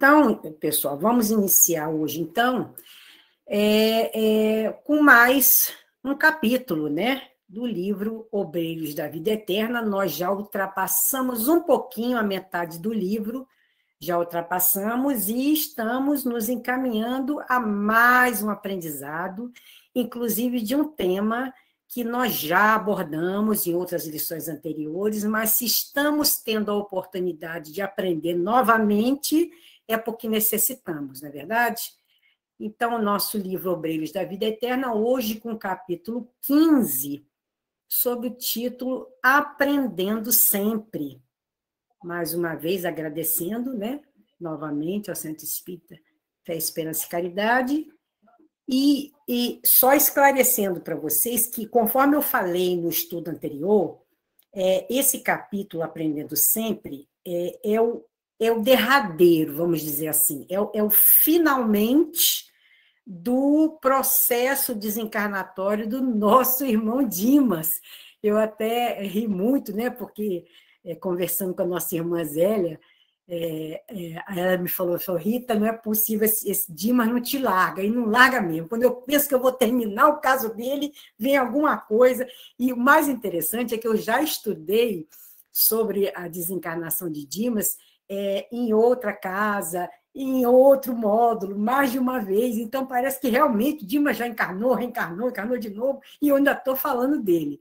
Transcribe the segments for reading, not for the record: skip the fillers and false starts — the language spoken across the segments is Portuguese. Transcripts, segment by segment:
Então, pessoal, vamos iniciar hoje, então, com mais um capítulo, né, do livro Obreiros da Vida Eterna. Nós já ultrapassamos um pouquinho a metade do livro, já ultrapassamos e estamos nos encaminhando a mais um aprendizado, inclusive de um tema que nós já abordamos em outras lições anteriores, mas se estamos tendo a oportunidade de aprender novamente, é porque necessitamos, não é verdade? Então, o nosso livro Obreiros da Vida Eterna, hoje com o capítulo 15, sob o título Aprendendo Sempre. Mais uma vez, agradecendo, né, novamente ao Centro Espírita Fé, Esperança e Caridade, e só esclarecendo para vocês que, conforme eu falei no estudo anterior, esse capítulo Aprendendo Sempre é o derradeiro, vamos dizer assim, é o finalmente do processo desencarnatório do nosso irmão Dimas. Eu até ri muito, né, porque, conversando com a nossa irmã Zélia, ela me falou, Rita, não é possível, esse Dimas não te larga, e não larga mesmo. Quando eu penso que eu vou terminar o caso dele, vem alguma coisa. E o mais interessante é que eu já estudei sobre a desencarnação de Dimas em outra casa, em outro módulo, mais de uma vez. Então, parece que realmente Dimas já encarnou, reencarnou, encarnou de novo, e eu ainda estou falando dele.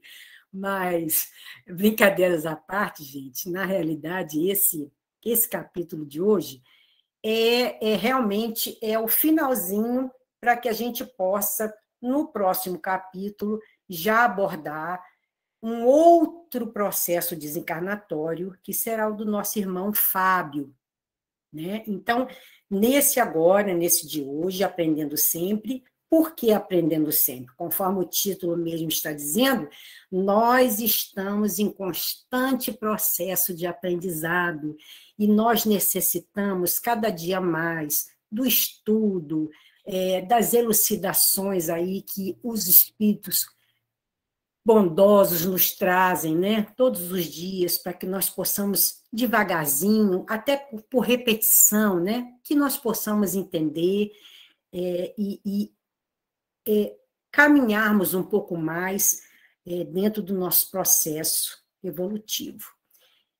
Mas, brincadeiras à parte, gente, na realidade, esse capítulo de hoje realmente o finalzinho para que a gente possa, no próximo capítulo, já abordar um outro processo desencarnatório, que será o do nosso irmão Fábio, né? Então, nesse de hoje, Aprendendo Sempre. Por que Aprendendo Sempre? Conforme o título mesmo está dizendo, nós estamos em constante processo de aprendizado e nós necessitamos cada dia mais do estudo, das elucidações aí que os espíritos bondosos nos trazem, né, todos os dias, para que nós possamos, devagarzinho, até por repetição, né, que nós possamos entender e caminharmos um pouco mais dentro do nosso processo evolutivo.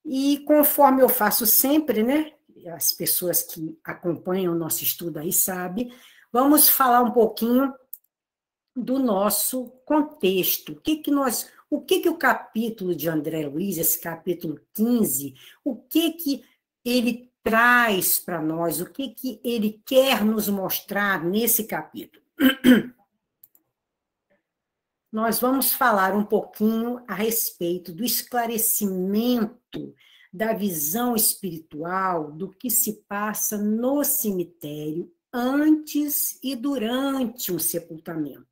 E conforme eu faço sempre, né, as pessoas que acompanham o nosso estudo aí sabem, vamos falar um pouquinho do nosso contexto. O que o capítulo de André Luiz, esse capítulo 15, o que ele traz para nós, o que ele quer nos mostrar nesse capítulo? Nós vamos falar um pouquinho a respeito do esclarecimento da visão espiritual do que se passa no cemitério antes e durante um sepultamento.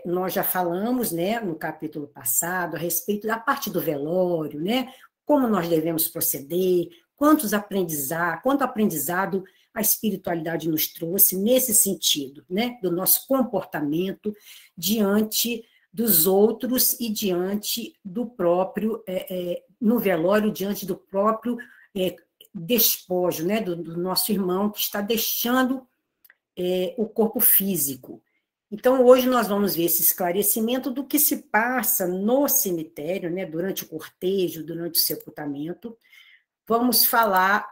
Nós já falamos, né, no capítulo passado, a respeito da parte do velório, né, como nós devemos proceder, quanto aprendizado a espiritualidade nos trouxe nesse sentido, né, do nosso comportamento diante dos outros e diante do próprio, no velório, diante do próprio despojo, né, do nosso irmão que está deixando o corpo físico. Então, hoje nós vamos ver esse esclarecimento do que se passa no cemitério, né, durante o cortejo, durante o sepultamento. Vamos falar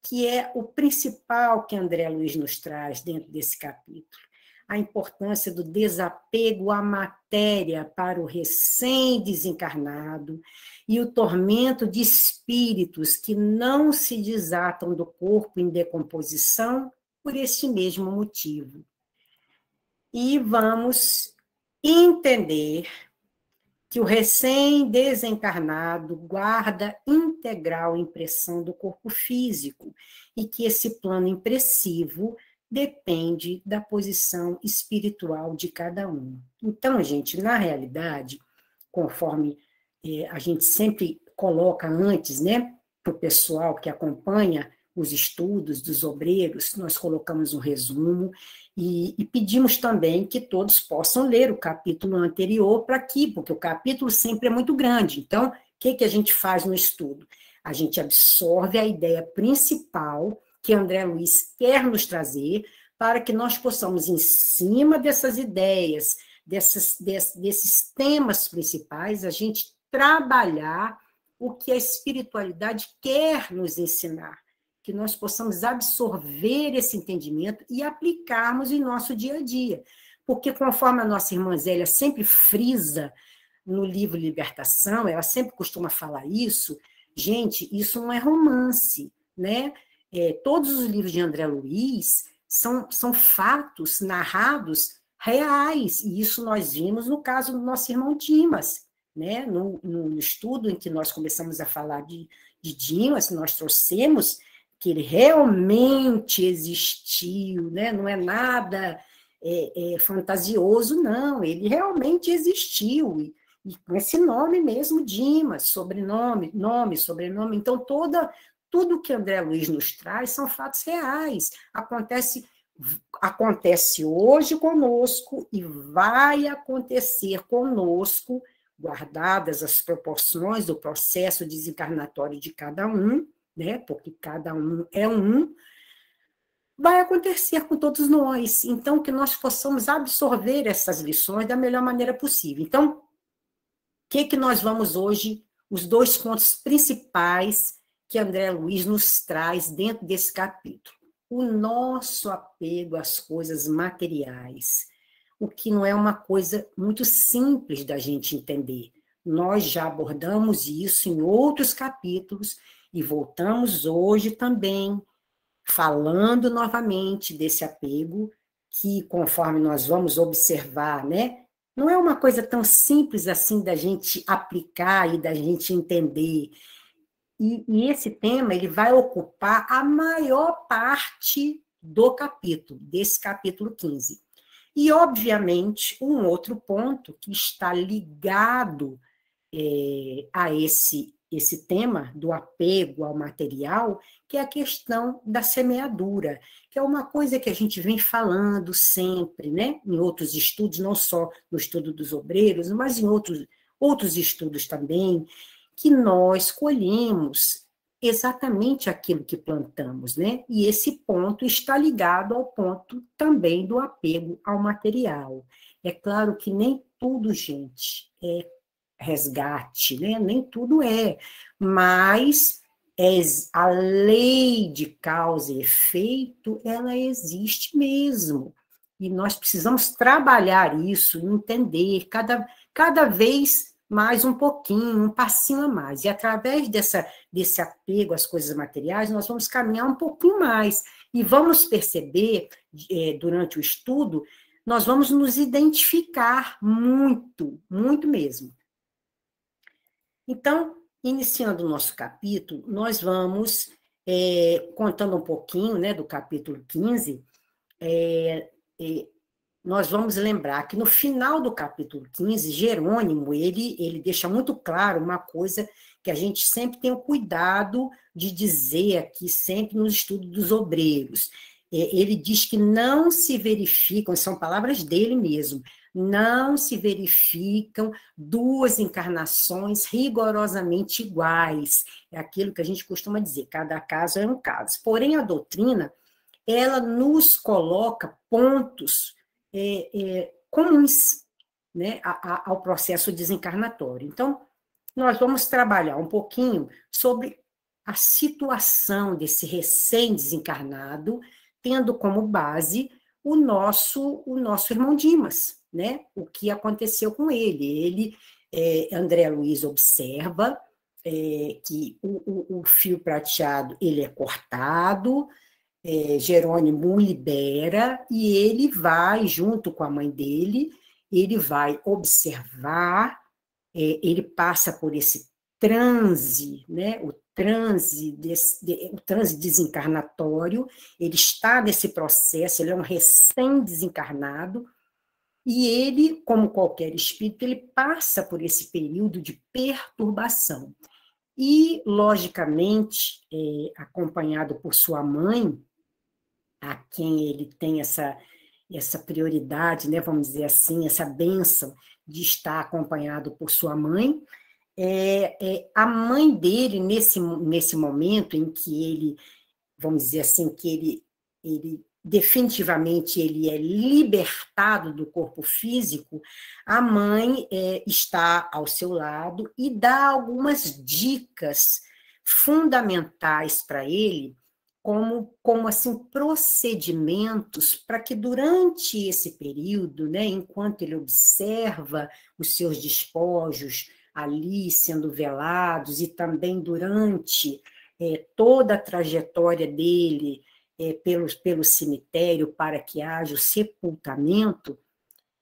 que é o principal que André Luiz nos traz dentro desse capítulo, a importância do desapego à matéria para o recém-desencarnado e o tormento de espíritos que não se desatam do corpo em decomposição por este mesmo motivo. E vamos entender que o recém-desencarnado guarda integral impressão do corpo físico e que esse plano impressivo depende da posição espiritual de cada um. Então, gente, na realidade, conforme a gente sempre coloca antes, né, para o pessoal que acompanha os estudos dos obreiros, nós colocamos um resumo e pedimos também que todos possam ler o capítulo anterior porque o capítulo sempre é muito grande. Então, o que a gente faz no estudo? A gente absorve a ideia principal, que André Luiz quer nos trazer, para que nós possamos, em cima dessas ideias, desses temas principais, a gente trabalhar o que a espiritualidade quer nos ensinar, que nós possamos absorver esse entendimento e aplicarmos em nosso dia a dia. Porque, conforme a nossa irmã Zélia sempre frisa no livro Libertação, ela sempre costuma falar isso, gente, isso não é romance, né? Todos os livros de André Luiz são fatos narrados reais, e isso nós vimos no caso do nosso irmão Dimas, né? No estudo em que nós começamos a falar de Dimas, nós trouxemos que ele realmente existiu, né? Não é nada fantasioso, não, ele realmente existiu, e com esse nome mesmo, Dimas, sobrenome, nome, sobrenome, então tudo que André Luiz nos traz são fatos reais, acontece hoje conosco e vai acontecer conosco, guardadas as proporções do processo desencarnatório de cada um, né? Porque cada um é um, vai acontecer com todos nós. Então, que nós possamos absorver essas lições da melhor maneira possível. Então, o que nós vamos hoje, os 2 pontos principais que André Luiz nos traz dentro desse capítulo. O nosso apego às coisas materiais, o que não é uma coisa muito simples da gente entender. Nós já abordamos isso em outros capítulos e voltamos hoje também falando novamente desse apego, que conforme nós vamos observar, né, não é uma coisa tão simples assim da gente aplicar e da gente entender. E esse tema ele vai ocupar a maior parte do capítulo, desse capítulo 15. E, obviamente, um outro ponto que está ligado a esse tema do apego ao material, que é a questão da semeadura, que é uma coisa que a gente vem falando sempre, né? Em outros estudos, não só no estudo dos obreiros, mas em outros estudos também, que nós colhemos exatamente aquilo que plantamos, né? E esse ponto está ligado ao ponto também do apego ao material. É claro que nem tudo, gente, é resgate, né? Nem tudo mas a lei de causa e efeito, ela existe mesmo, e nós precisamos trabalhar isso, entender cada vez mais um pouquinho, um passinho a mais, e através desse apego às coisas materiais, nós vamos caminhar um pouquinho mais, e vamos perceber, durante o estudo, nós vamos nos identificar muito, muito mesmo. Então, iniciando o nosso capítulo, nós vamos, contando um pouquinho, né, do capítulo 15, nós vamos lembrar que no final do capítulo 15, Jerônimo, ele deixa muito claro uma coisa que a gente sempre tem o cuidado de dizer aqui, sempre no estudo dos obreiros. Ele diz que não se verificam, são palavras dele mesmo, não se verificam 2 encarnações rigorosamente iguais. É aquilo que a gente costuma dizer, cada caso é um caso. Porém, a doutrina, ela nos coloca pontos comuns, né, ao processo desencarnatório. Então, nós vamos trabalhar um pouquinho sobre a situação desse recém-desencarnado, tendo como base o nosso irmão Dimas, né? O que aconteceu com ele. André Luiz observa que o fio prateado ele é cortado, Jerônimo o libera, e ele vai, junto com a mãe dele, ele vai observar, ele passa por esse transe, né? O transe desencarnatório, ele está nesse processo, ele é um recém-desencarnado, e ele, como qualquer espírito, ele passa por esse período de perturbação. E, logicamente, acompanhado por sua mãe, a quem ele tem essa prioridade, né, vamos dizer assim, essa bênção de estar acompanhado por sua mãe, a mãe dele, nesse momento em que ele vamos dizer assim, que ele definitivamente ele é libertado do corpo físico, a mãe está ao seu lado e dá algumas dicas fundamentais para ele, como assim, procedimentos para que durante esse período, né, enquanto ele observa os seus despojos ali sendo velados, e também durante toda a trajetória dele pelo cemitério para que haja o sepultamento,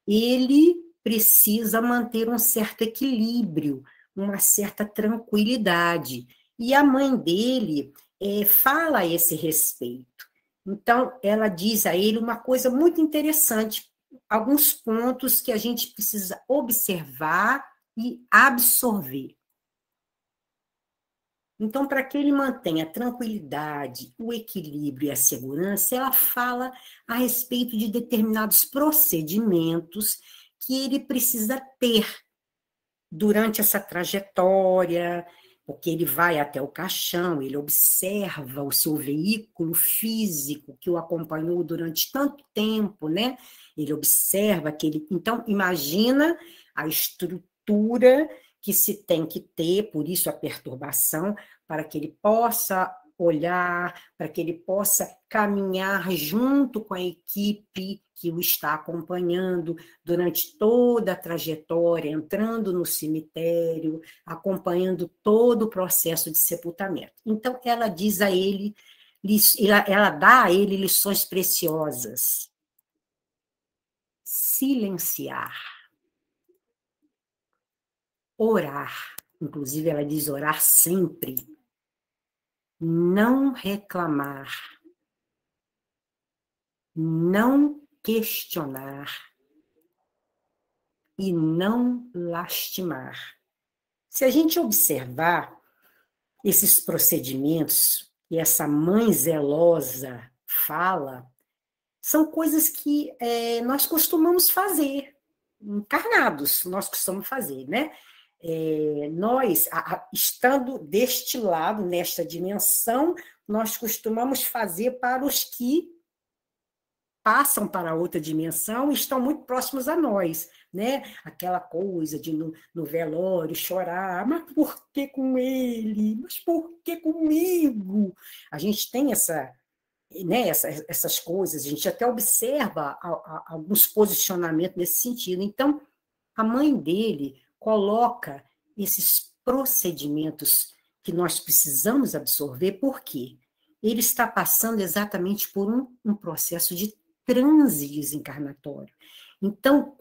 ele precisa manter um certo equilíbrio, uma certa tranquilidade. E a mãe dele fala a esse respeito. Então, ela diz a ele uma coisa muito interessante, alguns pontos que a gente precisa observar e absorver. Então, para que ele mantenha a tranquilidade, o equilíbrio e a segurança, ela fala a respeito de determinados procedimentos que ele precisa ter durante essa trajetória, porque ele vai até o caixão, ele observa o seu veículo físico que o acompanhou durante tanto tempo, né? Ele observa aquele. Então, imagina a estrutura que se tem que ter, por isso a perturbação, para que ele possa olhar, para que ele possa caminhar junto com a equipe que o está acompanhando durante toda a trajetória, entrando no cemitério, acompanhando todo o processo de sepultamento. Então, ela diz a ele, ela dá a ele lições preciosas. Silenciar. Orar. Inclusive, ela diz orar sempre. Não reclamar. Não questionar. E não lastimar. Se a gente observar esses procedimentos que essa mãe zelosa fala, são coisas que nós costumamos fazer, encarnados, nós costumamos fazer, né? Nós, estando deste lado, nesta dimensão, nós costumamos fazer para os que passam para outra dimensão e estão muito próximos a nós, né? Aquela coisa de no velório chorar, mas por que com ele? Mas por que comigo? A gente tem essas coisas, a gente até observa alguns posicionamentos nesse sentido. Então, a mãe dele coloca esses procedimentos que nós precisamos absorver, por quê? Ele está passando exatamente por um processo de transe desencarnatório. Então,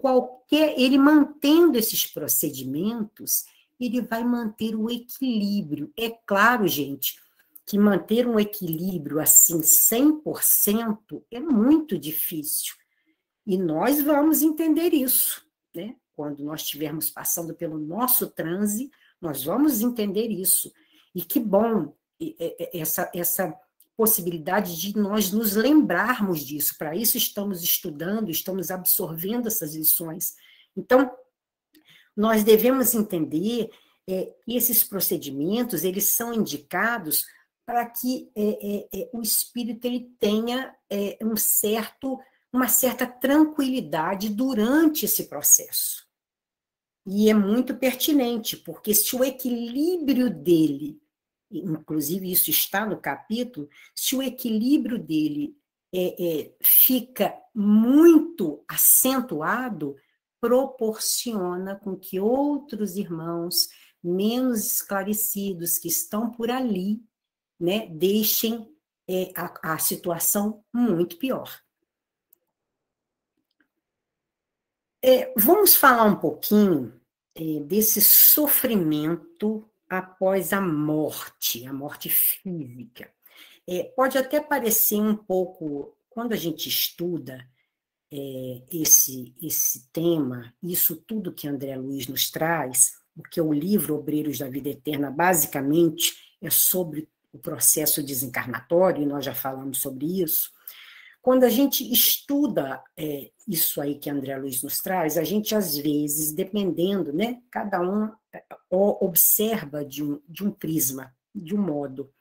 ele mantendo esses procedimentos, ele vai manter o equilíbrio. É claro, gente, que manter um equilíbrio assim 100% é muito difícil. E nós vamos entender isso, né? Quando nós estivermos passando pelo nosso transe, nós vamos entender isso. E que bom essa possibilidade de nós nos lembrarmos disso. Para isso estamos estudando, estamos absorvendo essas lições. Então, nós devemos entender que esses procedimentos, eles são indicados para que o espírito ele tenha uma certa tranquilidade durante esse processo. E é muito pertinente, porque se o equilíbrio dele, inclusive isso está no capítulo, se o equilíbrio dele fica muito acentuado, proporciona com que outros irmãos menos esclarecidos que estão por ali, né, deixem a situação muito pior. Vamos falar um pouquinho desse sofrimento após a morte física. Pode até parecer um pouco, quando a gente estuda esse tema, isso tudo que André Luiz nos traz, porque o livro Obreiros da Vida Eterna, basicamente, é sobre o processo desencarnatório, e nós já falamos sobre isso. Quando a gente estuda isso aí que André Luiz nos traz, a gente, às vezes, dependendo, né, cada um observa de um prisma, de um modo.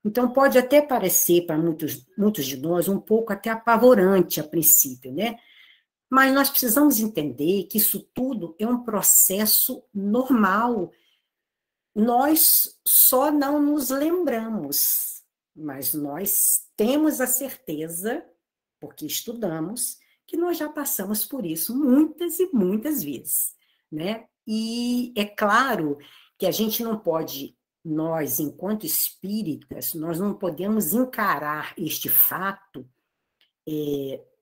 Então, pode até parecer para muitos de nós um pouco até apavorante a princípio, né? Mas nós precisamos entender que isso tudo é um processo normal. Nós só não nos lembramos, mas nós temos a certeza, porque estudamos, que nós já passamos por isso muitas e muitas vezes, né? E é claro que a gente não pode, nós, enquanto espíritas, nós não podemos encarar este fato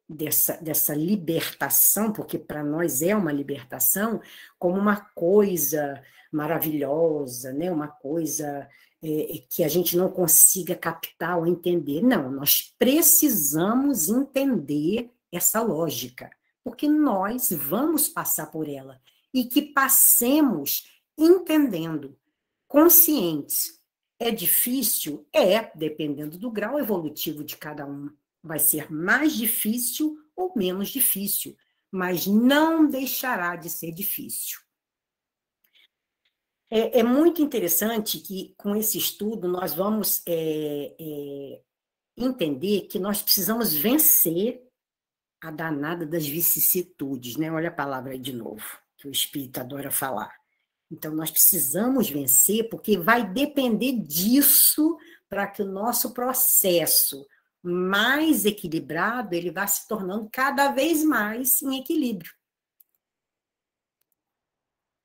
dessa libertação, porque para nós é uma libertação, como uma coisa maravilhosa, né? Uma coisa que a gente não consiga captar ou entender. Não, nós precisamos entender essa lógica, porque nós vamos passar por ela, e que passemos entendendo, conscientes. É difícil? Dependendo do grau evolutivo de cada um. Vai ser mais difícil ou menos difícil, mas não deixará de ser difícil. É muito interessante que, com esse estudo, nós vamos entender que nós precisamos vencer a danada das vicissitudes, né? Olha a palavra aí de novo, que o Espírito adora falar. Então, nós precisamos vencer, porque vai depender disso para que o nosso processo mais equilibrado, ele vá se tornando cada vez mais em equilíbrio.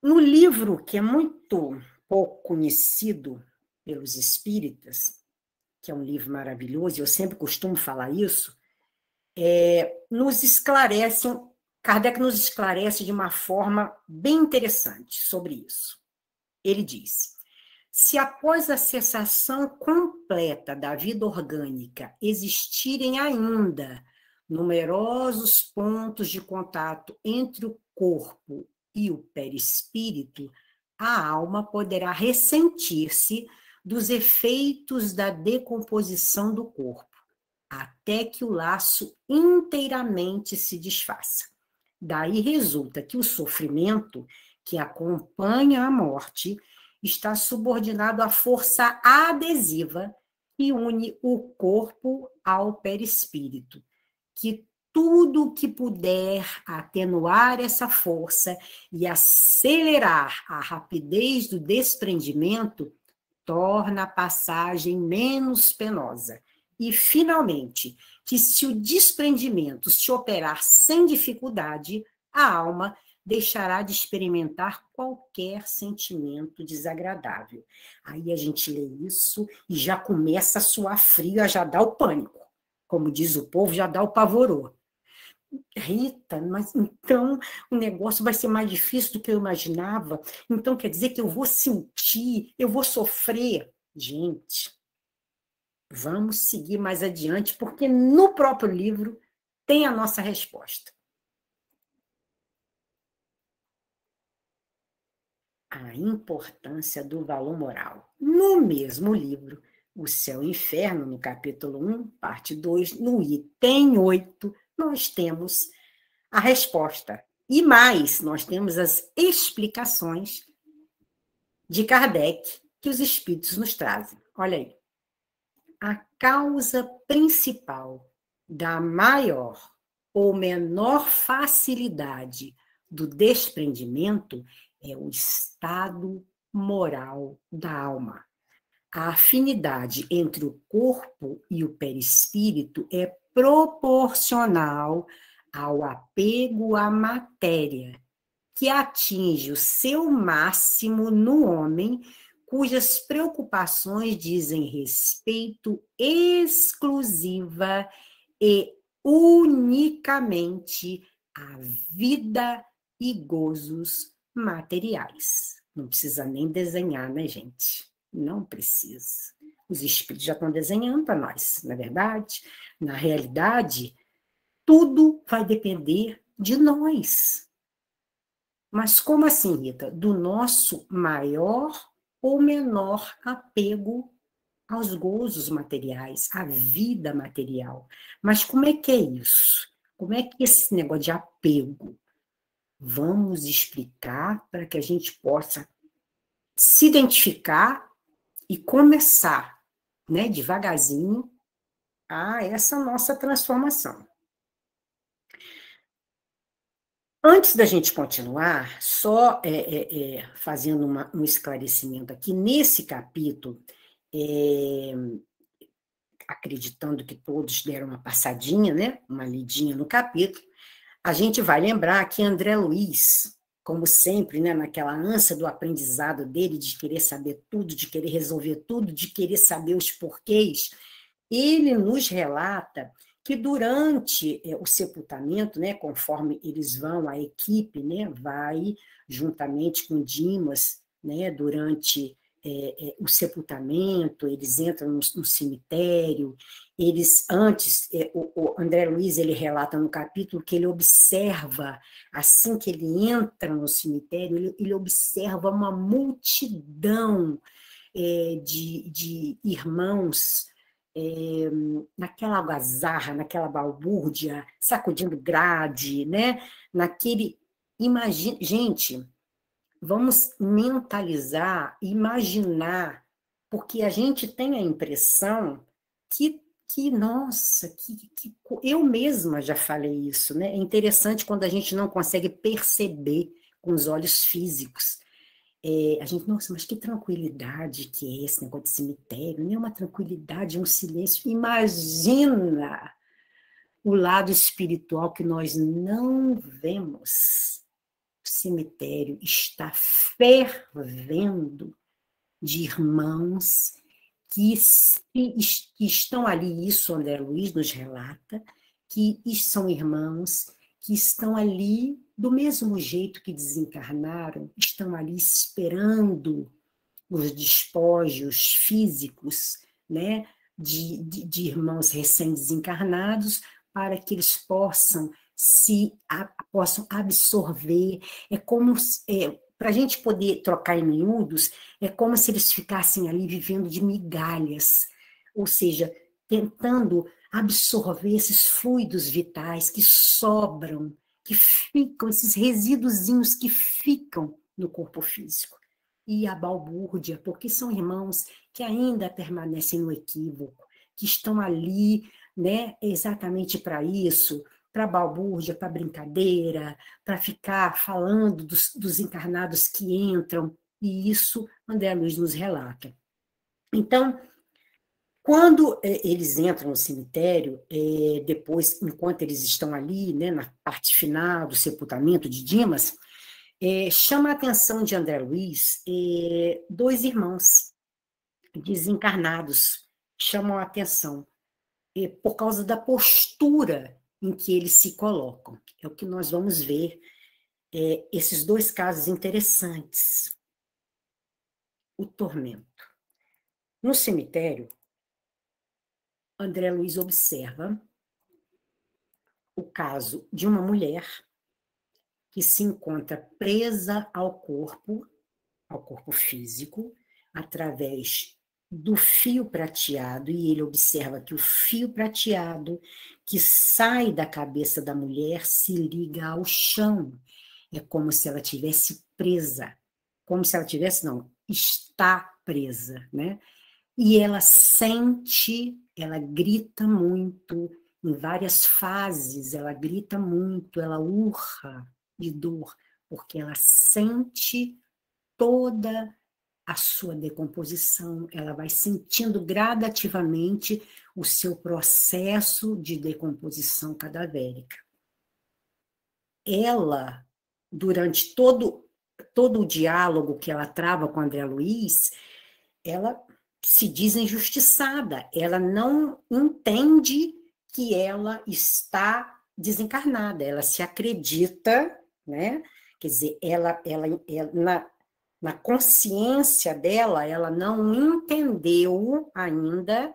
No livro, que é muito pouco conhecido pelos espíritas, que é um livro maravilhoso, e eu sempre costumo falar isso, Kardec nos esclarece de uma forma bem interessante sobre isso. Ele diz: se após a cessação completa da vida orgânica existirem ainda numerosos pontos de contato entre o corpo e o perispírito, a alma poderá ressentir-se dos efeitos da decomposição do corpo, até que o laço inteiramente se desfaça. Daí resulta que o sofrimento que acompanha a morte está subordinado à força adesiva que une o corpo ao perispírito, que tudo que puder atenuar essa força e acelerar a rapidez do desprendimento torna a passagem menos penosa. E, finalmente, que se o desprendimento se operar sem dificuldade, a alma deixará de experimentar qualquer sentimento desagradável. Aí a gente lê isso e já começa a suar frio, já dá o pânico. Como diz o povo, já dá o pavorô. Rita, mas então o negócio vai ser mais difícil do que eu imaginava? Então quer dizer que eu vou sentir, eu vou sofrer? Gente, vamos seguir mais adiante, porque no próprio livro tem a nossa resposta. A importância do valor moral. No mesmo livro, O Céu e o Inferno, no capítulo 1, parte 2, no item 8, nós temos a resposta. E mais, nós temos as explicações de Kardec que os espíritos nos trazem. Olha aí. A causa principal da maior ou menor facilidade do desprendimento é o estado moral da alma. A afinidade entre o corpo e o perispírito é proporcional ao apego à matéria, que atinge o seu máximo no homem, cujas preocupações dizem respeito exclusiva e unicamente à vida e gozos materiais. Não precisa nem desenhar, né, gente? Não precisa. Os espíritos já estão desenhando para nós, não é verdade? Na realidade, tudo vai depender de nós. Mas como assim, Rita? Do nosso maior ou menor apego aos gozos materiais, à vida material. Mas como é que é isso? Como é que é esse negócio de apego? Vamos explicar para que a gente possa se identificar e começar né, devagarzinho, a essa nossa transformação. Antes da gente continuar, só fazendo um esclarecimento aqui, nesse capítulo, acreditando que todos deram uma passadinha, né, uma lidinha no capítulo, a gente vai lembrar que André Luiz, como sempre, né, naquela ânsia do aprendizado dele, de querer saber tudo, de querer resolver tudo, de querer saber os porquês, ele nos relata que durante o sepultamento, né, conforme eles vão, a equipe, né, vai juntamente com Dimas, né, durante o sepultamento, eles entram no cemitério, eles antes, o André Luiz, ele relata no capítulo que ele observa, assim que ele entra no cemitério, ele observa uma multidão de irmãos naquela algazarra, naquela balbúrdia, sacudindo grade, né? Gente, vamos mentalizar, imaginar, porque a gente tem a impressão nossa, eu mesma já falei isso, né? É interessante quando a gente não consegue perceber com os olhos físicos. A gente, nossa, mas que tranquilidade que é esse negócio de cemitério, né? Uma tranquilidade, um silêncio. Imagina o lado espiritual que nós não vemos. O cemitério está fervendo de irmãos que estão ali, isso André Luiz nos relata, que são irmãos que estão ali do mesmo jeito que desencarnaram, estão ali esperando os despojos físicos, né, de irmãos recém-desencarnados, para que eles possam possam absorver. É como para a gente poder trocar em miúdos, é como se eles ficassem ali vivendo de migalhas, ou seja, tentando absorver esses fluidos vitais que sobram, que ficam, esses resíduozinhos que ficam no corpo físico. E a balbúrdia, porque são irmãos que ainda permanecem no equívoco, que estão ali, né, exatamente para isso, para balbúrdia, para brincadeira, para ficar falando dos encarnados que entram, e isso André Luiz nos relata. Então, quando eles entram no cemitério, depois, enquanto eles estão ali, né, na parte final do sepultamento de Dimas, chama a atenção de André Luiz dois irmãos desencarnados, chamam a atenção por causa da postura em que eles se colocam. É o que nós vamos ver, esses dois casos interessantes. O tormento. No cemitério, André Luiz observa o caso de uma mulher que se encontra presa ao corpo físico, através do fio prateado, e ele observa que o fio prateado que sai da cabeça da mulher se liga ao chão. É como se ela tivesse presa, como se ela tivesse, não, está presa, né? E ela sente, ela grita muito, em várias fases, ela grita muito, ela urra de dor, porque ela sente toda a sua decomposição, ela vai sentindo gradativamente o seu processo de decomposição cadavérica. Ela, durante todo o diálogo que ela trava com André Luiz, ela se diz injustiçada, ela não entende que ela está desencarnada, ela se acredita, né? Quer dizer, ela na consciência dela, ela não entendeu ainda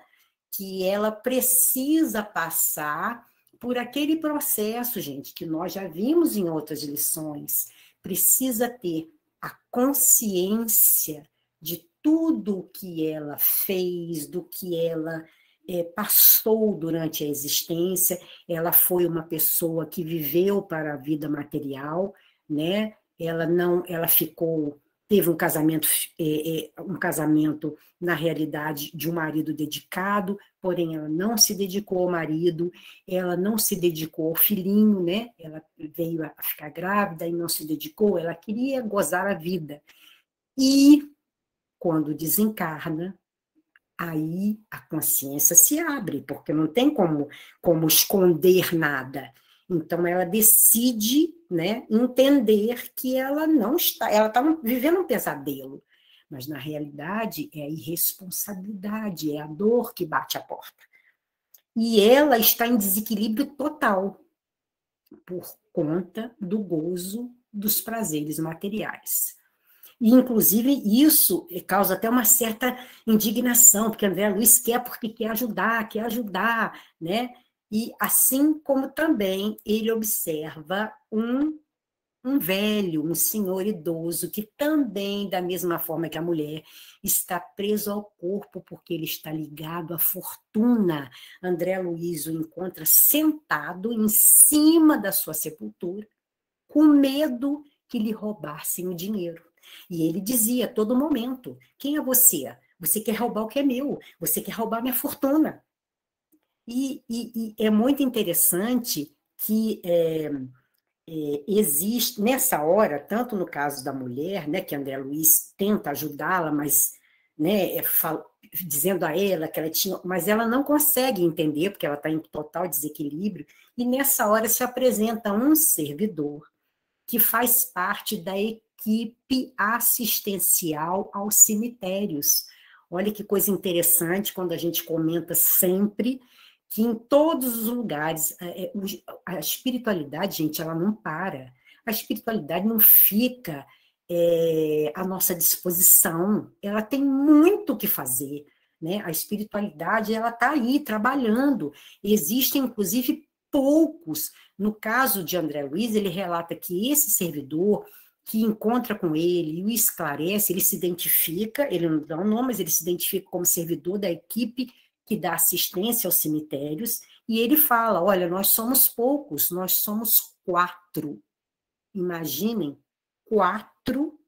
que ela precisa passar por aquele processo, gente, que nós já vimos em outras lições. Precisa ter a consciência de tudo o que ela fez, do que ela passou durante a existência. Ela foi uma pessoa que viveu para a vida material, né? Ela ficou teve um casamento, na realidade, de um marido dedicado, porém ela não se dedicou ao marido, ela não se dedicou ao filhinho, né? Ela veio a ficar grávida e não se dedicou, ela queria gozar a vida. E, quando desencarna, aí a consciência se abre, porque não tem como esconder nada. Então, ela decide, né, entender que ela não está, ela está vivendo um pesadelo, mas, na realidade, é a irresponsabilidade, é a dor que bate a porta. E ela está em desequilíbrio total, por conta do gozo dos prazeres materiais. E, inclusive, isso causa até uma certa indignação, porque André Luiz quer porque quer ajudar, né? E assim como também ele observa um velho, um senhor idoso, que também, da mesma forma que a mulher, está preso ao corpo porque ele está ligado à fortuna. André Luiz o encontra sentado em cima da sua sepultura, com medo que lhe roubassem o dinheiro. E ele dizia a todo momento: quem é você? Você quer roubar o que é meu, você quer roubar minha fortuna. E é muito interessante que existe, nessa hora, tanto no caso da mulher, né, que André Luiz tenta ajudá-la, mas, né, dizendo a ela que ela tinha, mas ela não consegue entender, porque ela está em total desequilíbrio, e nessa hora se apresenta um servidor que faz parte da equipe assistencial aos cemitérios. Olha que coisa interessante quando a gente comenta sempre que em todos os lugares, a espiritualidade, gente, ela não para. A espiritualidade não fica à nossa disposição. Ela tem muito o que fazer, né? A espiritualidade, ela está aí, trabalhando. Existem, inclusive, poucos. No caso de André Luiz, ele relata que esse servidor que encontra com ele e o esclarece, ele se identifica, ele não dá um nome, mas ele se identifica como servidor da equipe que dá assistência aos cemitérios, e ele fala: olha, nós somos poucos, nós somos 4. Imaginem, 4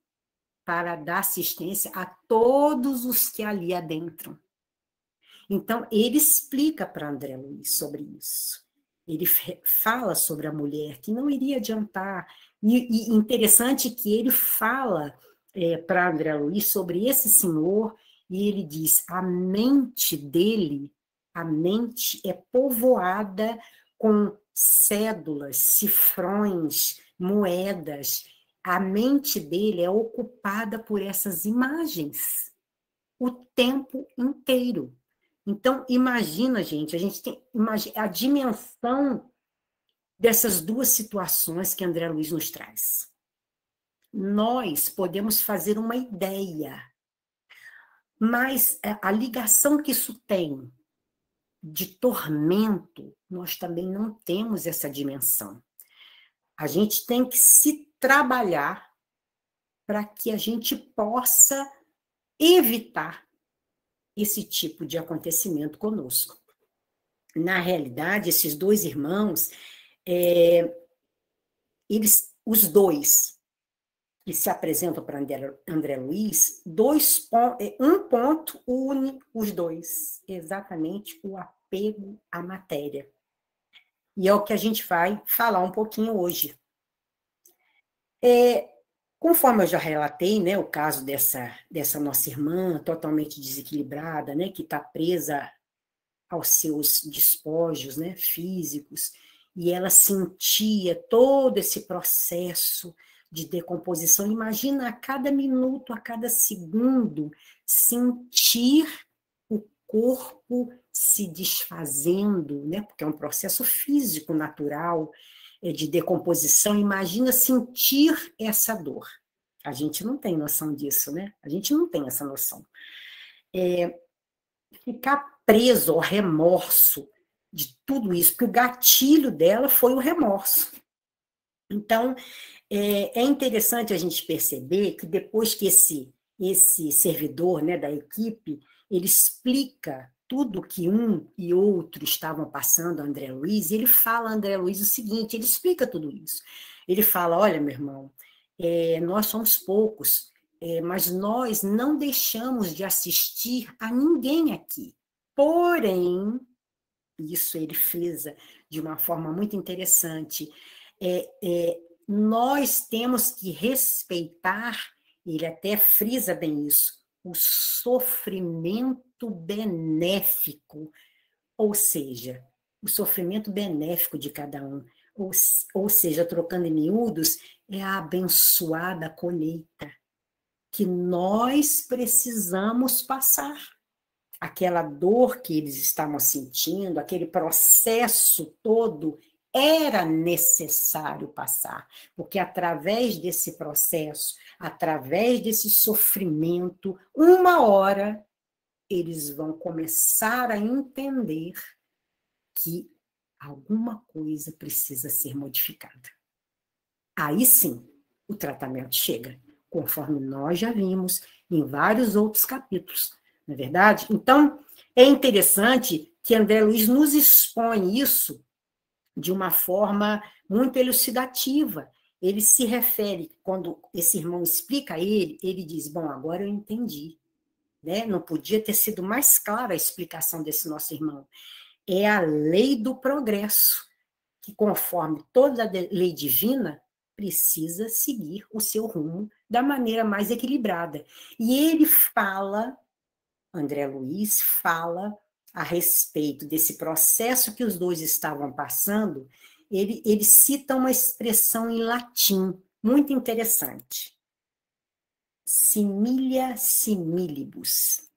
para dar assistência a todos os que ali adentram. Então, ele explica para André Luiz sobre isso. Ele fala sobre a mulher, que não iria adiantar. E interessante que ele fala para André Luiz sobre esse senhor, e ele diz: a mente dele, a mente é povoada com cédulas, cifrões, moedas. A mente dele é ocupada por essas imagens o tempo inteiro. Então, imagina, gente, a gente tem a dimensão dessas duas situações que André Luiz nos traz. Nós podemos fazer uma ideia, mas a ligação que isso tem de tormento, nós também não temos essa dimensão. A gente tem que se trabalhar para que a gente possa evitar esse tipo de acontecimento conosco. Na realidade, esses 2 irmãos, os dois que se apresentam para André Luiz, um ponto une os dois, exatamente o apego à matéria. E é o que a gente vai falar um pouquinho hoje. Conforme eu já relatei, né, o caso dessa nossa irmã totalmente desequilibrada, né, que está presa aos seus despojos, né, físicos, e ela sentia todo esse processo de decomposição. Imagina a cada minuto, a cada segundo, sentir o corpo se desfazendo, né, porque é um processo físico natural de decomposição. Imagina sentir essa dor. A gente não tem noção disso, né? A gente não tem essa noção. Ficar preso ao remorso de tudo isso, porque o gatilho dela foi o remorso. Então, é interessante a gente perceber que depois que esse servidor, né, da equipe, ele explica tudo que um e outro estavam passando a André Luiz, e ele fala a André Luiz o seguinte, ele explica tudo isso. Ele fala: olha, meu irmão, nós somos poucos, mas nós não deixamos de assistir a ninguém aqui. Porém, isso ele frisa de uma forma muito interessante, nós temos que respeitar, ele até frisa bem isso, o sofrimento benéfico, ou seja, o sofrimento benéfico de cada um, ou seja, trocando em miúdos, é a abençoada colheita que nós precisamos passar. Aquela dor que eles estavam sentindo, aquele processo todo, era necessário passar, porque através desse processo, através desse sofrimento, uma hora eles vão começar a entender que alguma coisa precisa ser modificada. Aí sim, o tratamento chega, conforme nós já vimos em vários outros capítulos, não é verdade? Então, é interessante que André Luiz nos expõe isso de uma forma muito elucidativa. Ele se refere, quando esse irmão explica a ele, ele diz, bom, agora eu entendi. Né? Não podia ter sido mais clara a explicação desse nosso irmão. É a lei do progresso, que conforme toda lei divina, precisa seguir o seu rumo da maneira mais equilibrada. E ele fala, André Luiz fala a respeito desse processo que os dois estavam passando, ele cita uma expressão em latim, muito interessante. Similia similibus.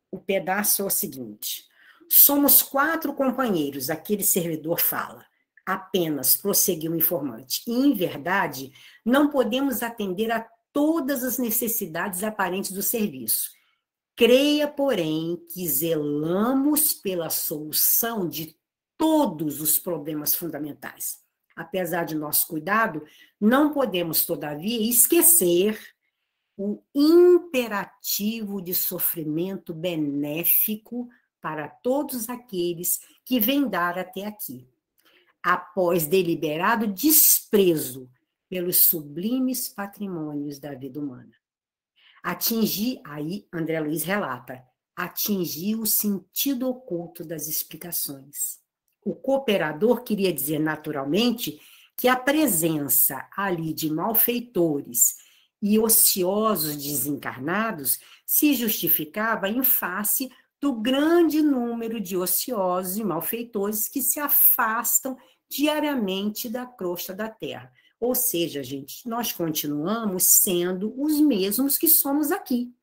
O pedaço é o seguinte: somos 4 companheiros, aquele servidor fala. Apenas, prosseguiu o informante. E, em verdade, não podemos atender a todas as necessidades aparentes do serviço. Creia, porém, que zelamos pela solução de todos os problemas fundamentais. Apesar de nosso cuidado, não podemos, todavia, esquecer o imperativo de sofrimento benéfico para todos aqueles que vêm dar até aqui, após deliberado desprezo pelos sublimes patrimônios da vida humana. Aí André Luiz relata, atingir o sentido oculto das explicações. O cooperador queria dizer, naturalmente, que a presença ali de malfeitores e ociosos desencarnados se justificava em face do grande número de ociosos e malfeitores que se afastam diariamente da crosta da terra. Ou seja, gente, nós continuamos sendo os mesmos que somos aqui.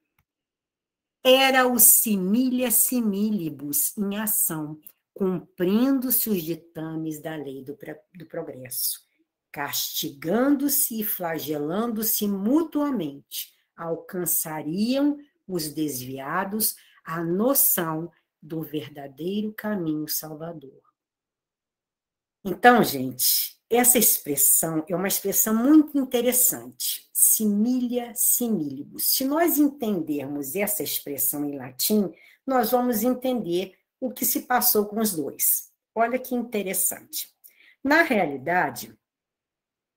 Era o similia similibus em ação, cumprindo-se os ditames da lei do progresso, castigando-se e flagelando-se mutuamente, alcançariam os desviados a noção do verdadeiro caminho salvador. Então, gente, essa expressão é uma expressão muito interessante, similia similibus. Se nós entendermos essa expressão em latim, nós vamos entender o que se passou com os dois. Olha que interessante. Na realidade,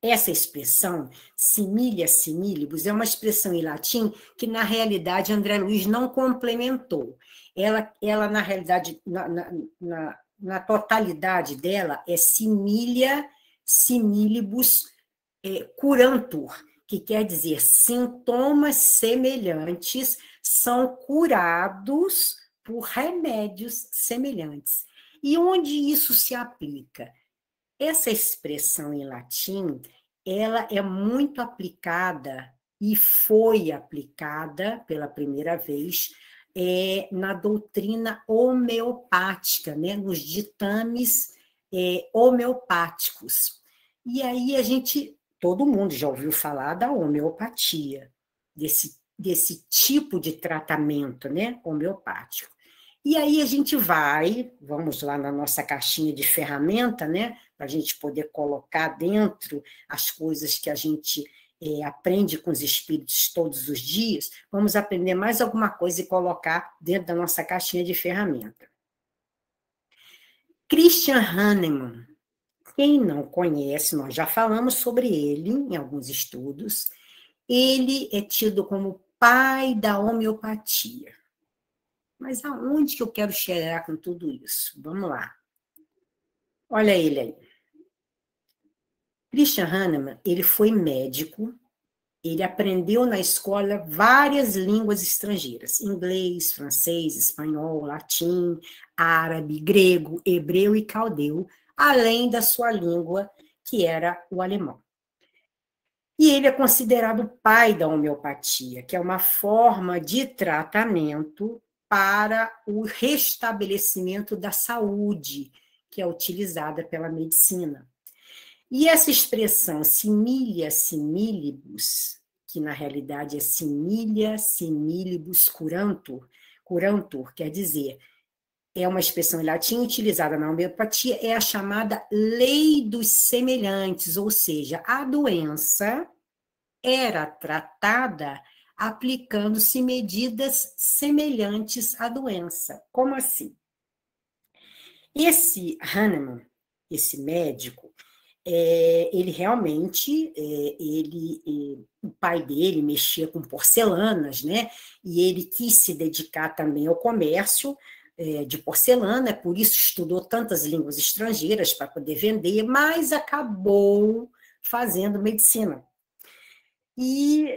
essa expressão, similia similibus, é uma expressão em latim que, na realidade, André Luiz não complementou. Ela na realidade, na totalidade dela, é similia similibus curantur, que quer dizer sintomas semelhantes são curados por remédios semelhantes. E onde isso se aplica? Essa expressão em latim, ela é muito aplicada e foi aplicada pela primeira vez na doutrina homeopática, né, nos ditames homeopáticos. E aí todo mundo já ouviu falar da homeopatia, desse tipo de tratamento, né, homeopático. E aí vamos lá na nossa caixinha de ferramenta, né, para a gente poder colocar dentro as coisas que a gente aprende com os espíritos todos os dias, vamos aprender mais alguma coisa e colocar dentro da nossa caixinha de ferramenta. Christian Hahnemann, quem não conhece, nós já falamos sobre ele em alguns estudos, Ele é tido como pai da homeopatia. Mas aonde que eu quero chegar com tudo isso? Vamos lá. Olha ele aí. Christian Hahnemann, ele foi médico, ele aprendeu na escola várias línguas estrangeiras, inglês, francês, espanhol, latim, árabe, grego, hebreu e caldeu, além da sua língua, que era o alemão. E ele é considerado o pai da homeopatia, que é uma forma de tratamento para o restabelecimento da saúde, que é utilizada pela medicina. E essa expressão similia similibus, que na realidade é similia similibus curantur, curantur quer dizer, é uma expressão em latim utilizada na homeopatia, é a chamada lei dos semelhantes, ou seja, a doença era tratada aplicando-se medidas semelhantes à doença. Como assim? Esse Hahnemann, esse médico, ele realmente, o pai dele mexia com porcelanas, né? E ele quis se dedicar também ao comércio de porcelana, por isso estudou tantas línguas estrangeiras para poder vender, mas acabou fazendo medicina. E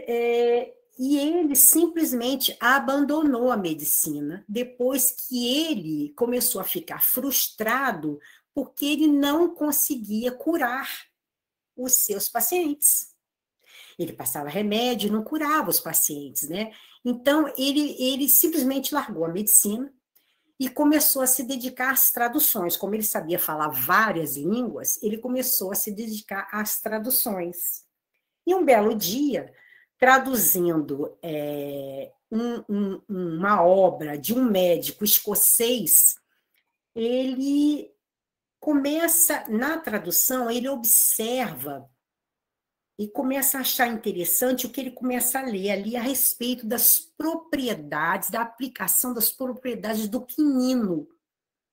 ele simplesmente abandonou a medicina depois que ele começou a ficar frustrado porque ele não conseguia curar os seus pacientes. Ele passava remédio e não curava os pacientes, né? Então, ele simplesmente largou a medicina e começou a se dedicar às traduções. Como ele sabia falar várias línguas, ele começou a se dedicar às traduções. E um belo dia, traduzindo uma obra de um médico escocês, ele começa, na tradução, ele observa e começa a achar interessante o que ele começa a ler ali a respeito das propriedades, da aplicação das propriedades do quinino.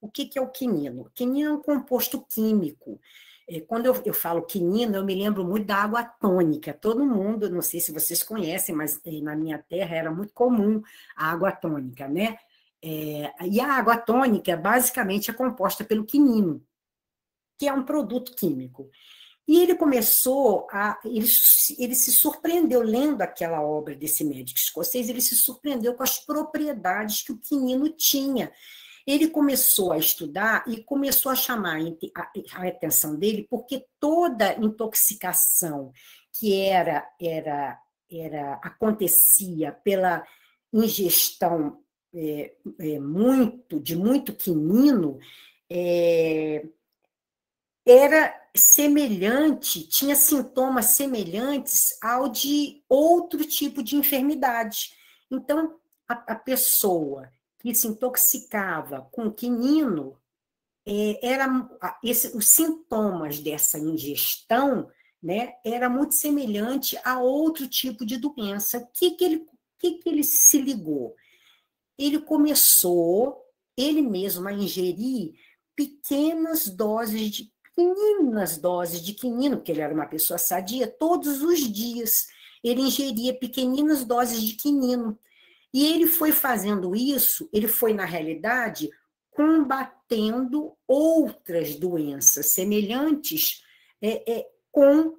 O que é o quinino? O quinino é um composto químico. Quando eu falo quinino, eu me lembro muito da água tônica. Todo mundo, não sei se vocês conhecem, mas na minha terra era muito comum a água tônica, né? E a água tônica, basicamente, é composta pelo quinino, que é um produto químico. E ele começou ele se surpreendeu, lendo aquela obra desse médico escocês, ele se surpreendeu com as propriedades que o quinino tinha. Ele começou a estudar e começou a chamar a atenção dele, porque toda intoxicação que acontecia pela ingestão de muito quinino, era semelhante, tinha sintomas semelhantes ao de outro tipo de enfermidade. Então, a pessoa que se intoxicava com quinino, os sintomas dessa ingestão, né, era muito semelhante a outro tipo de doença. O que ele se ligou? Ele começou, ele mesmo, a ingerir pequenas doses de quinino, porque ele era uma pessoa sadia, todos os dias ele ingeria pequeninas doses de quinino. E ele foi fazendo isso, ele foi, na realidade, combatendo outras doenças semelhantes com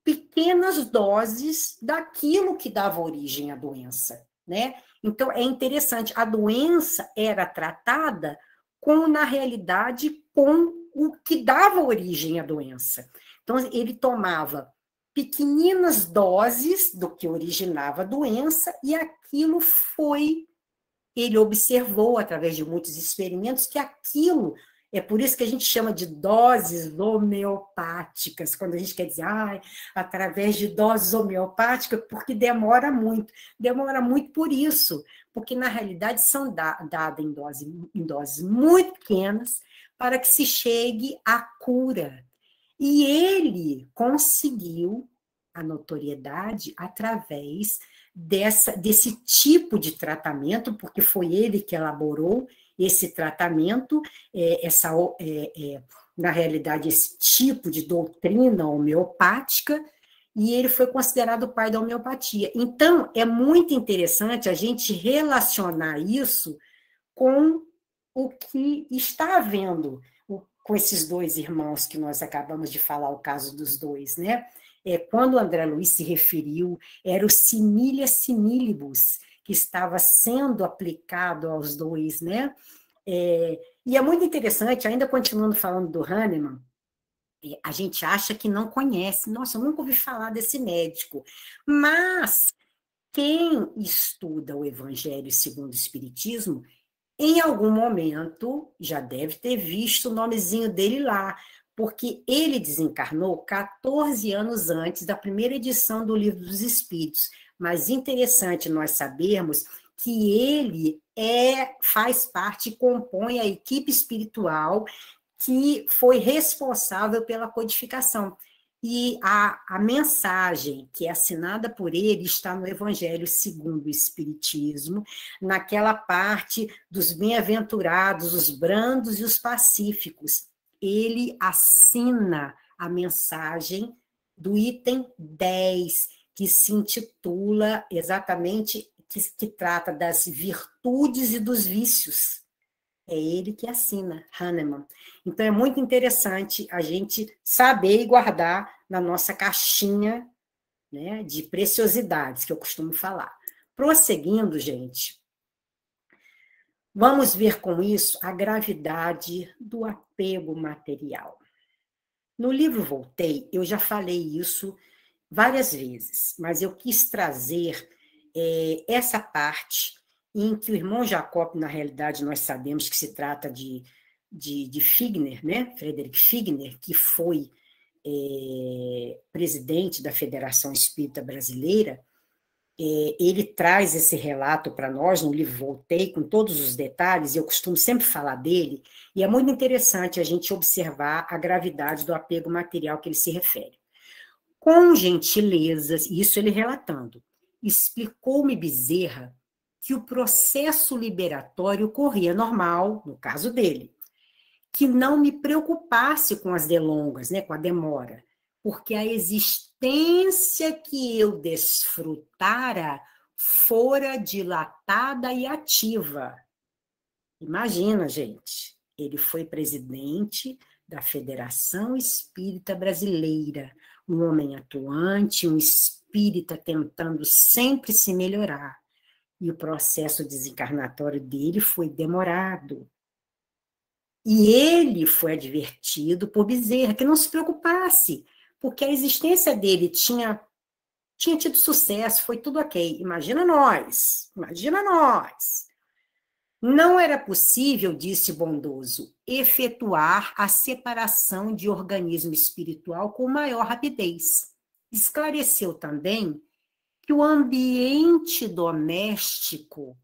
pequenas doses daquilo que dava origem à doença, né? Então, é interessante, a doença era tratada na realidade, com o que dava origem à doença. Então, ele tomava pequeninas doses do que originava a doença e aquilo ele observou, através de muitos experimentos, que aquilo, é por isso que a gente chama de doses homeopáticas, quando a gente quer dizer, através de doses homeopáticas, porque demora muito por isso, porque na realidade são dadas em doses muito pequenas para que se chegue à cura. E ele conseguiu a notoriedade através desse tipo de tratamento, porque foi ele que elaborou esse tratamento, na realidade, esse tipo de doutrina homeopática, e ele foi considerado o pai da homeopatia. Então, é muito interessante a gente relacionar isso com o que está havendo com esses dois irmãos que nós acabamos de falar, o caso dos dois, né? Quando o André Luiz se referiu, era o similia similibus que estava sendo aplicado aos dois, né? E é muito interessante, ainda continuando falando do Hahnemann, a gente acha que não conhece, nossa, eu nunca ouvi falar desse médico, mas quem estuda o Evangelho segundo o Espiritismo, em algum momento já deve ter visto o nomezinho dele lá, porque ele desencarnou 14 anos antes da primeira edição do Livro dos Espíritos. Mas interessante nós sabermos que ele faz parte, compõe a equipe espiritual que foi responsável pela codificação. E a mensagem que é assinada por ele está no Evangelho segundo o Espiritismo, naquela parte dos bem-aventurados, os brandos e os pacíficos. Ele assina a mensagem do item 10, que se intitula exatamente, que trata das virtudes e dos vícios. É ele que assina, Hahnemann. Então, é muito interessante a gente saber e guardar na nossa caixinha, né, de preciosidades, que eu costumo falar. Prosseguindo, gente, vamos ver com isso a gravidade do apego material. No livro Voltei, eu já falei isso várias vezes, mas eu quis trazer essa parte em que o irmão Jacob, na realidade, nós sabemos que se trata de Figner, né? Frederick Figner, que foi presidente da Federação Espírita Brasileira. Ele traz esse relato para nós no livro Voltei, com todos os detalhes, e eu costumo sempre falar dele, e é muito interessante a gente observar a gravidade do apego material que ele se refere. Com gentileza, isso ele relatando, explicou-me Bezerra que o processo liberatório corria normal, no caso dele, que não me preocupasse com as delongas, né, com a demora, porque a existência que eu desfrutara fora dilatada e ativa. Imagina, gente, ele foi presidente da Federação Espírita Brasileira, um homem atuante, um espírita tentando sempre se melhorar. E o processo desencarnatório dele foi demorado. E ele foi advertido por Bezerra que não se preocupasse, porque a existência dele tinha tido sucesso, foi tudo ok. Imagina nós. Não era possível, disse bondoso, efetuar a separação de organismo espiritual com maior rapidez. Esclareceu também que o ambiente doméstico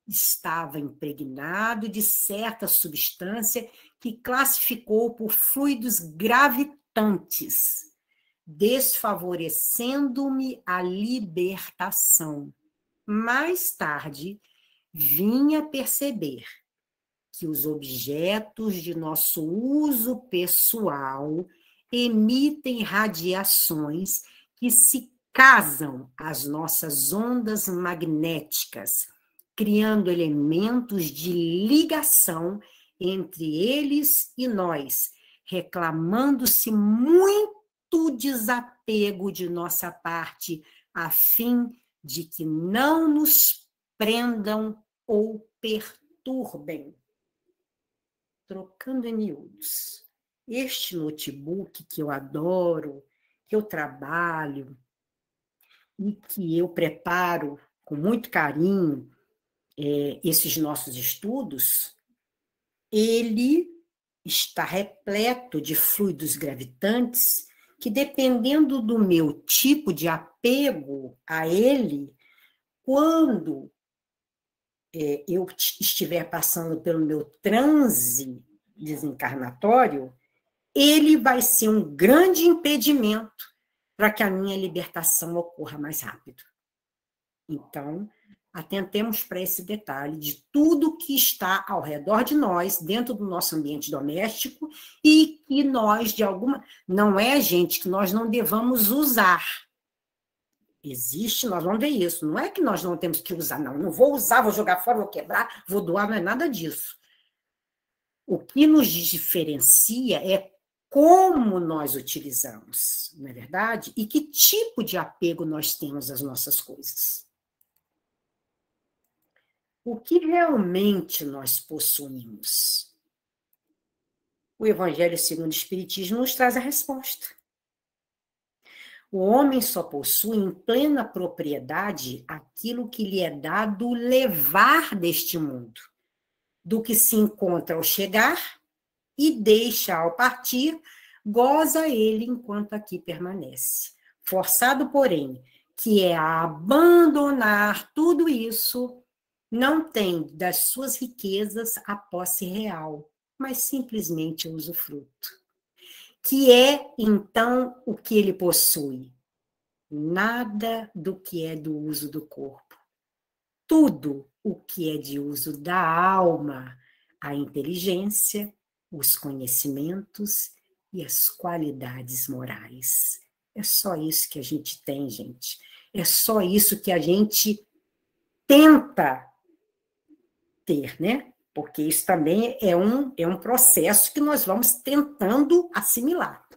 estava impregnado de certa substância que classificou por fluidos gravitantes, desfavorecendo-me a libertação. Mais tarde, vim a perceber que os objetos de nosso uso pessoal emitem radiações que se casam às nossas ondas magnéticas, criando elementos de ligação entre eles e nós, reclamando-se muito desapego de nossa parte, a fim de que não nos prendam ou perturbem. Trocando em miúdos, este notebook que eu adoro, que eu trabalho e que eu preparo com muito carinho esses nossos estudos, ele está repleto de fluidos gravitantes que, dependendo do meu tipo de apego a ele, quando eu estiver passando pelo meu transe desencarnatório, ele vai ser um grande impedimento para que a minha libertação ocorra mais rápido. Então, atentemos para esse detalhe de tudo que está ao redor de nós, dentro do nosso ambiente doméstico, e que nós, de alguma... Não é, gente, que nós não devamos usar, existe, nós vamos ver isso. Não é que nós não temos que usar, não. Não vou usar, vou jogar fora, vou quebrar, vou doar, não é nada disso. O que nos diferencia é como nós utilizamos, não é verdade? E que tipo de apego nós temos às nossas coisas. O que realmente nós possuímos? O Evangelho segundo o Espiritismo nos traz a resposta. O homem só possui em plena propriedade aquilo que lhe é dado levar deste mundo, do que se encontra ao chegar e deixa ao partir, goza ele enquanto aqui permanece. Forçado, porém, que é a abandonar tudo isso, não tem das suas riquezas a posse real, mas simplesmente o usufruto. Que é, então, o que ele possui? Nada do que é do uso do corpo. Tudo o que é de uso da alma, a inteligência, os conhecimentos e as qualidades morais. É só isso que a gente tem, gente. É só isso que a gente tenta ter, né? Porque isso também é um processo que nós vamos tentando assimilar.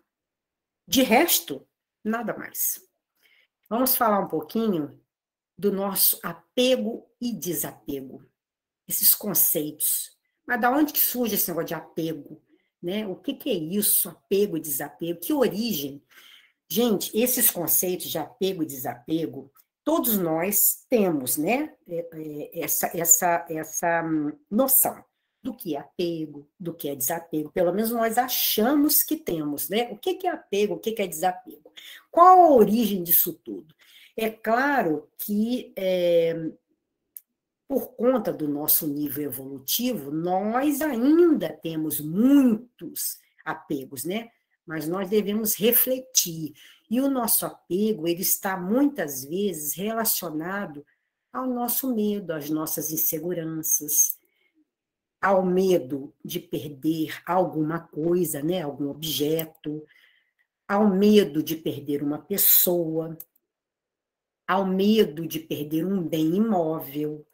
De resto, nada mais. Vamos falar um pouquinho do nosso apego e desapego. Esses conceitos. Mas da onde que surge esse negócio de apego? Né? O que é isso, apego e desapego? Que origem? Gente, esses conceitos de apego e desapego, todos nós temos, né? Essa noção do que é apego, do que é desapego. Pelo menos nós achamos que temos, né? O que é apego, o que é desapego? Qual a origem disso tudo? É claro que por conta do nosso nível evolutivo, nós ainda temos muitos apegos, né? Mas nós devemos refletir. E o nosso apego, ele está muitas vezes relacionado ao nosso medo, às nossas inseguranças, ao medo de perder alguma coisa, né? Algum objeto, ao medo de perder uma pessoa, ao medo de perder um bem imóvel,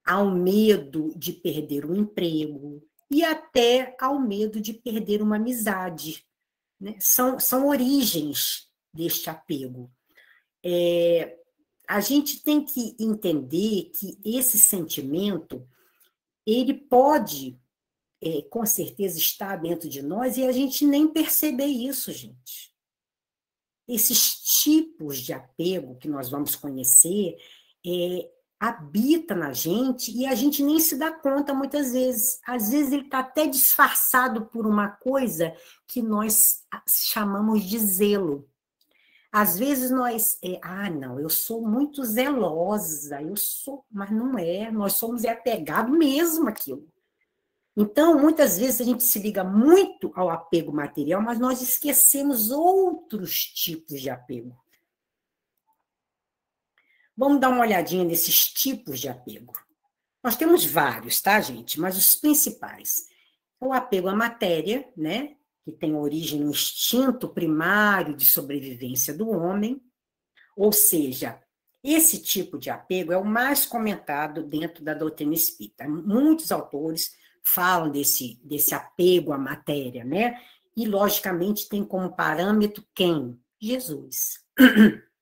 ao medo de perder um emprego e até ao medo de perder uma amizade. Né? São origens deste apego. A gente tem que entender que esse sentimento, ele pode, com certeza, estar dentro de nós e a gente nem perceber isso, gente. Esses tipos de apego que nós vamos conhecer habita na gente e a gente nem se dá conta muitas vezes. Às vezes ele está até disfarçado por uma coisa que nós chamamos de zelo. Às vezes nós, não, eu sou muito zelosa, mas não é, nós somos apegados mesmo àquilo. Então, muitas vezes a gente se liga muito ao apego material, mas nós esquecemos outros tipos de apego. Vamos dar uma olhadinha nesses tipos de apego. Nós temos vários, tá, gente? Mas os principais. O apego à matéria, né? Que tem origem no instinto primário de sobrevivência do homem. Ou seja, esse tipo de apego é o mais comentado dentro da doutrina espírita. Muitos autores falam desse apego à matéria, né? E, logicamente, tem como parâmetro quem? Jesus,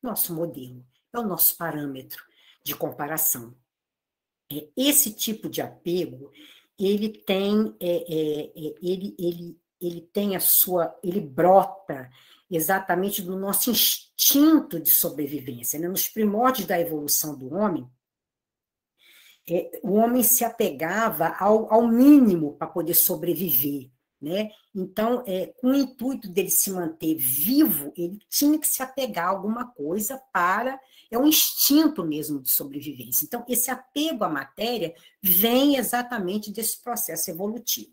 nosso modelo, é o nosso parâmetro de comparação. Esse tipo de apego, ele tem, ele tem ele brota exatamente do nosso instinto de sobrevivência, né? Nos primórdios da evolução do homem, o homem se apegava ao mínimo para poder sobreviver, né? Então, com o intuito dele se manter vivo, ele tinha que se apegar a alguma coisa é um instinto mesmo de sobrevivência. Então, esse apego à matéria vem exatamente desse processo evolutivo.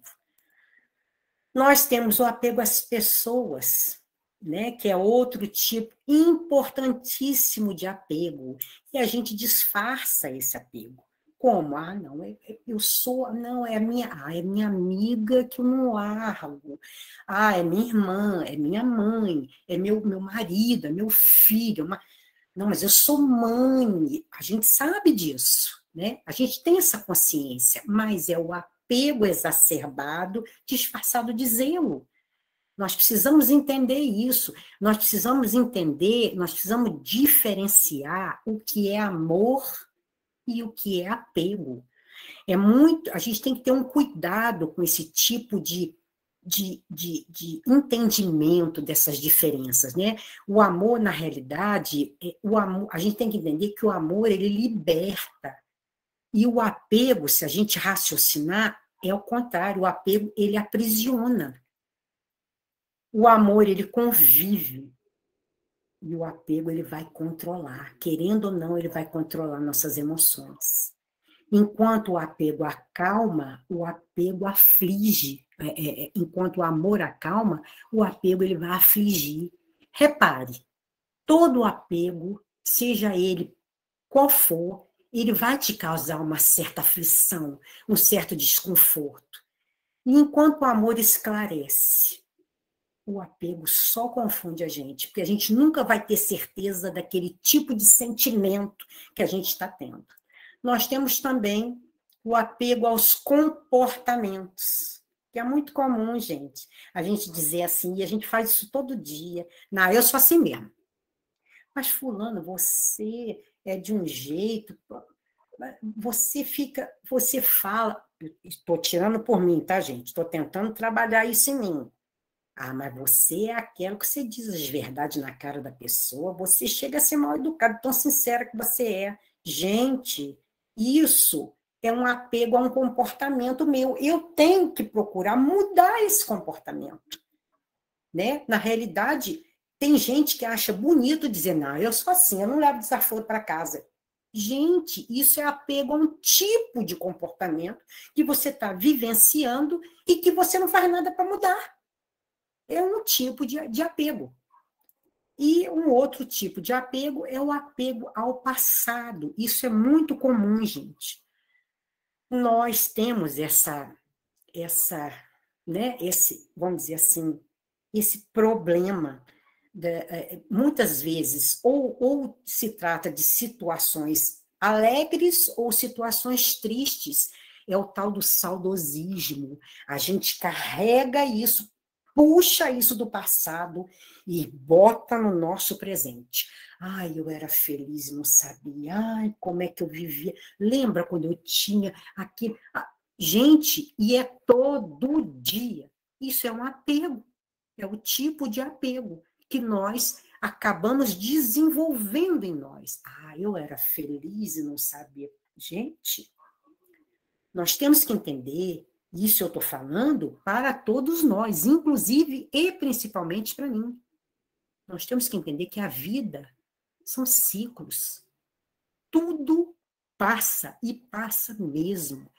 Nós temos o apego às pessoas, né? Que é outro tipo importantíssimo de apego, e a gente disfarça esse apego. Como? Não, eu sou, não, é minha amiga que eu não largo. É minha irmã, é minha mãe, é meu marido, é meu filho. Não, mas eu sou mãe. A gente sabe disso, né? A gente tem essa consciência, mas é o apego exacerbado, disfarçado de zelo. Nós precisamos entender isso. Nós precisamos entender, nós precisamos diferenciar o que é amor e o que é apego. A gente tem que ter um cuidado com esse tipo de entendimento dessas diferenças, né? O amor, na realidade, a gente tem que entender que o amor, ele liberta. E o apego, se a gente raciocinar, é o contrário. O apego, ele aprisiona. O amor, ele convive. E o apego, ele vai controlar. Querendo ou não, ele vai controlar nossas emoções. Enquanto o apego acalma, o apego aflige. Enquanto o amor acalma, o apego ele vai afligir. Repare, todo apego, seja ele qual for, ele vai te causar uma certa aflição, um certo desconforto. E enquanto o amor esclarece, o apego só confunde a gente, porque a gente nunca vai ter certeza daquele tipo de sentimento que a gente está tendo. Nós temos também o apego aos comportamentos, que é muito comum, gente, a gente dizer assim, e a gente faz isso todo dia. Não, eu sou assim mesmo. Mas, fulano, você é de um jeito, você fala, estou tirando por mim, tá, gente? Estou tentando trabalhar isso em mim. Ah, mas você é aquela que você diz as verdades na cara da pessoa, você chega a ser mal educado, tão sincera que você é. Gente, isso é um apego a um comportamento meu. Eu tenho que procurar mudar esse comportamento, né? Na realidade, tem gente que acha bonito dizer, não, eu sou assim, eu não levo desaforo para casa. Gente, isso é apego a um tipo de comportamento que você está vivenciando e que você não faz nada para mudar. É um tipo de apego. E um outro tipo de apego é o apego ao passado. Isso é muito comum, gente. Nós temos vamos dizer assim, esse problema. Muitas vezes, ou se trata de situações alegres ou situações tristes. É o tal do saudosismo. A gente carrega isso, puxa isso do passado e bota no nosso presente. Ai, eu era feliz, não sabia. Ai, como é que eu vivia. Lembra quando eu tinha aquele... Gente, e é todo dia. Isso é um apego. É o tipo de apego que nós acabamos desenvolvendo em nós. Ah, eu era feliz e não sabia. Gente, nós temos que entender, isso eu estou falando para todos nós, inclusive e principalmente para mim. Nós temos que entender que a vida são ciclos. Tudo passa, e passa mesmo.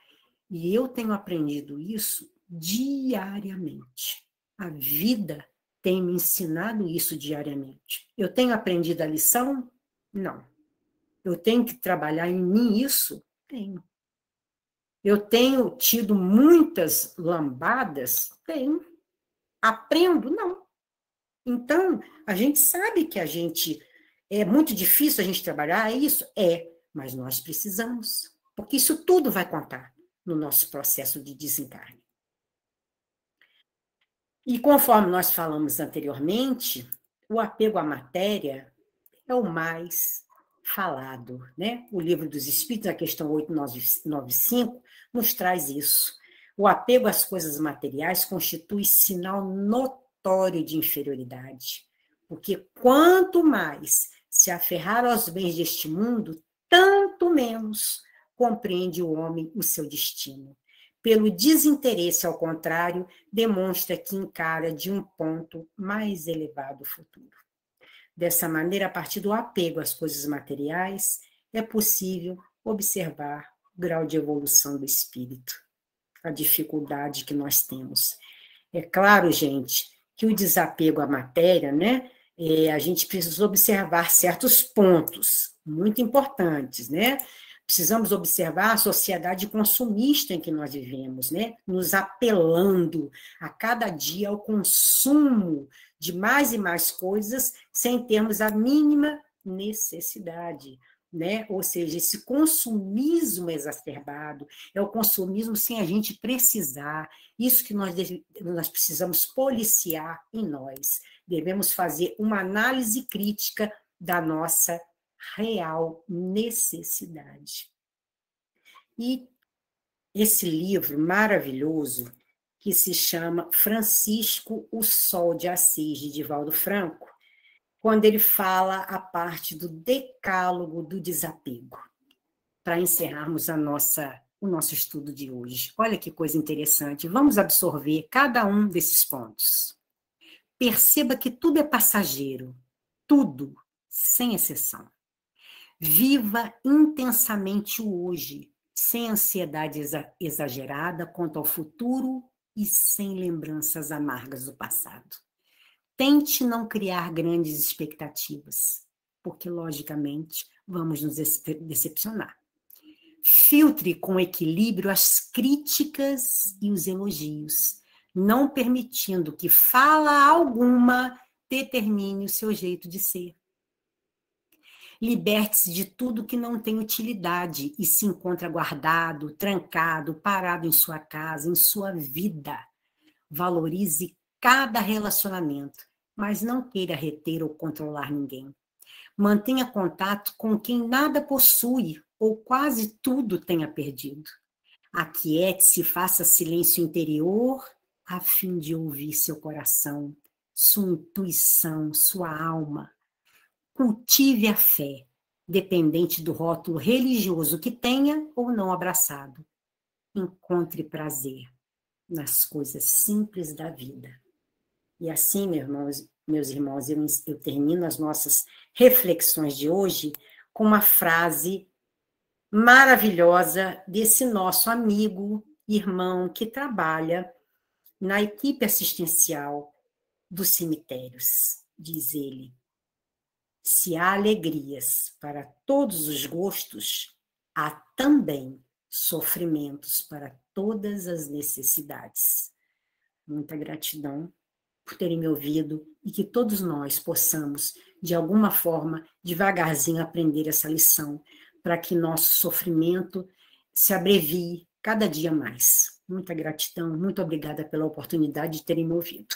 E eu tenho aprendido isso diariamente. A vida tem me ensinado isso diariamente. Eu tenho aprendido a lição? Não. Eu tenho que trabalhar em mim isso? Tenho. Eu tenho tido muitas lambadas? Tenho. Aprendo? Não. Então, a gente sabe que é muito difícil a gente trabalhar isso? É, mas nós precisamos, porque isso tudo vai contar no nosso processo de desencarne. E conforme nós falamos anteriormente, o apego à matéria é o mais falado, né? O Livro dos Espíritos, a questão 895, nos traz isso. O apego às coisas materiais constitui sinal notório de inferioridade, porque quanto mais se aferrar aos bens deste mundo, tanto menos compreende o homem o seu destino. Pelo desinteresse, ao contrário, demonstra que encara de um ponto mais elevado o futuro. Dessa maneira, a partir do apego às coisas materiais, é possível observar o grau de evolução do espírito, a dificuldade que nós temos. É claro, gente, que o desapego à matéria, né? A gente precisa observar certos pontos muito importantes, né? Precisamos observar a sociedade consumista em que nós vivemos, né? Nos apelando a cada dia ao consumo de mais e mais coisas, sem termos a mínima necessidade, né? Ou seja, esse consumismo exacerbado é o consumismo sem a gente precisar. Isso que nós precisamos policiar em nós. Devemos fazer uma análise crítica da nossa real necessidade. E esse livro maravilhoso, que se chama Francisco, o Sol de Assis, de Divaldo Franco, quando ele fala a parte do decálogo do desapego, para encerrarmos o nosso estudo de hoje. Olha que coisa interessante. Vamos absorver cada um desses pontos. Perceba que tudo é passageiro, tudo, sem exceção. Viva intensamente o hoje, sem ansiedade exagerada quanto ao futuro e sem lembranças amargas do passado. Tente não criar grandes expectativas, porque, logicamente, vamos nos decepcionar. Filtre com equilíbrio as críticas e os elogios, não permitindo que fala alguma determine o seu jeito de ser. Liberte-se de tudo que não tem utilidade e se encontra guardado, trancado, parado em sua casa, em sua vida. Valorize cada relacionamento, mas não queira reter ou controlar ninguém. Mantenha contato com quem nada possui ou quase tudo tenha perdido. Aquiete-se e faça silêncio interior a fim de ouvir seu coração, sua intuição, sua alma. Cultive a fé, dependente do rótulo religioso que tenha ou não abraçado. Encontre prazer nas coisas simples da vida. E assim, meus irmãos, eu termino as nossas reflexões de hoje com uma frase maravilhosa desse nosso amigo, irmão, que trabalha na equipe assistencial dos cemitérios. Diz ele: se há alegrias para todos os gostos, há também sofrimentos para todas as necessidades. Muita gratidão por terem me ouvido e que todos nós possamos, de alguma forma, devagarzinho aprender essa lição, para que nosso sofrimento se abrevie cada dia mais. Muita gratidão, muito obrigada pela oportunidade de terem me ouvido.